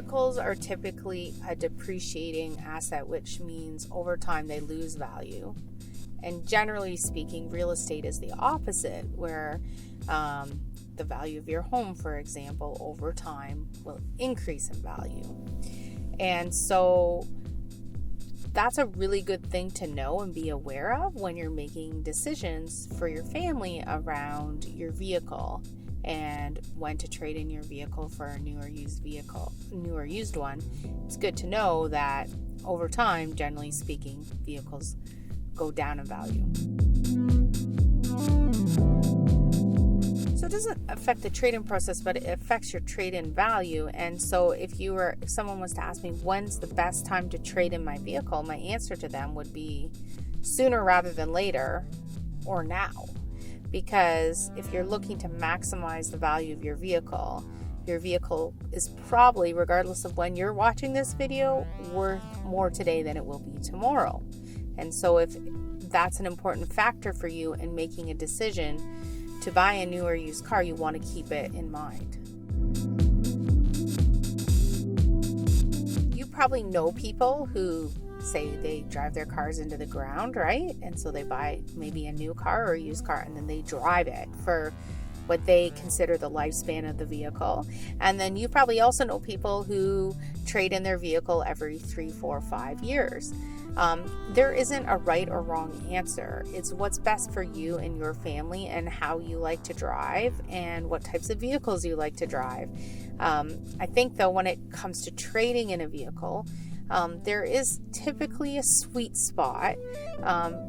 Vehicles are typically a depreciating asset, which means over time they lose value. And generally speaking, real estate is the opposite, where the value of your home, for example, over time will increase in value. And so that's a really good thing to know and be aware of when you're making decisions for your family around your vehicle and when to trade in your vehicle for a new or used one. It's good to know that over time, generally speaking, vehicles go down in value. So it doesn't affect the trade-in process, but it affects your trade-in value. And so if someone was to ask me, when's the best time to trade in my vehicle? My answer to them would be sooner rather than later, or now. Because if you're looking to maximize the value of your vehicle is probably, regardless of when you're watching this video, worth more today than it will be tomorrow. And so if that's an important factor for you in making a decision to buy a new or used car, you want to keep it in mind. You probably know people who say they drive their cars into the ground, right? And so they buy maybe a new car or a used car, and then they drive it for what they consider the lifespan of the vehicle. And then you probably also know people who trade in their vehicle every 3, 4, 5 years. There isn't a right or wrong answer. It's what's best for you and your family and how you like to drive and what types of vehicles you like to drive. I think, though, when it comes to trading in a vehicle, there is typically a sweet spot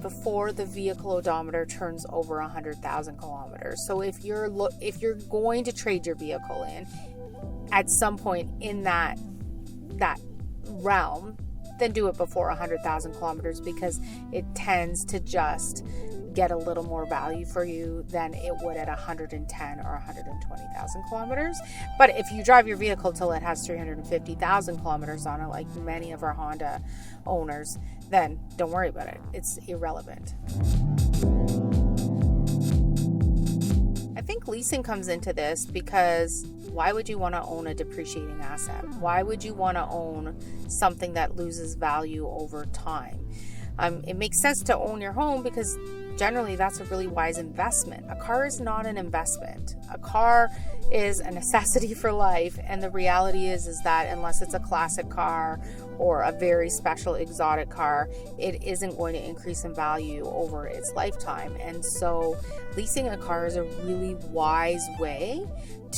before the vehicle odometer turns over 100,000 kilometers. So if you're going to trade your vehicle in at some point in that realm, then do it before 100,000 kilometers, because it tends to just get a little more value for you than it would at 110 or 120,000 kilometers. But if you drive your vehicle till it has 350,000 kilometers on it, like many of our Honda owners, then don't worry about it. It's irrelevant. I think leasing comes into this because why would you want to own a depreciating asset? Why would you want to own something that loses value over time? It makes sense to own your home because generally that's a really wise investment. A car is not an investment. A car is a necessity for life, and the reality is that unless it's a classic car or a very special exotic car, it isn't going to increase in value over its lifetime. And so leasing a car is a really wise way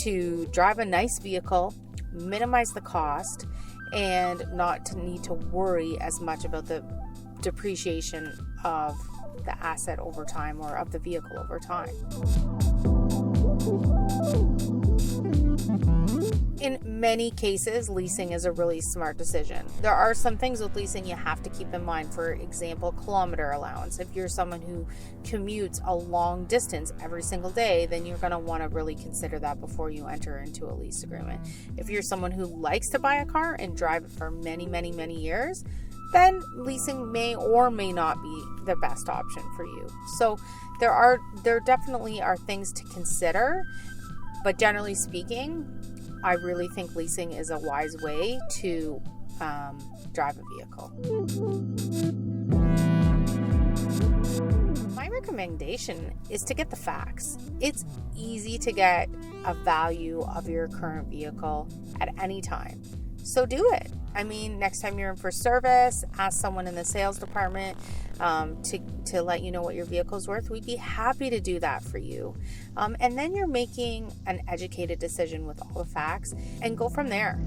to drive a nice vehicle, minimize the cost, and not to need to worry as much about the depreciation of the asset over time or of the vehicle over time. In many cases, leasing is a really smart decision. There are some things with leasing you have to keep in mind. For example, kilometer allowance. If you're someone who commutes a long distance every single day, then you're going to want to really consider that before you enter into a lease agreement. If you're someone who likes to buy a car and drive it for many, many, many years, then leasing may or may not be the best option for you. So there definitely are things to consider, but generally speaking, I really think leasing is a wise way to drive a vehicle. My recommendation is to get the facts. It's easy to get a value of your current vehicle at any time. So do it. I mean, next time you're in for service, ask someone in the sales department to let you know what your vehicle's worth. We'd be happy to do that for you. And then you're making an educated decision with all the facts and go from there.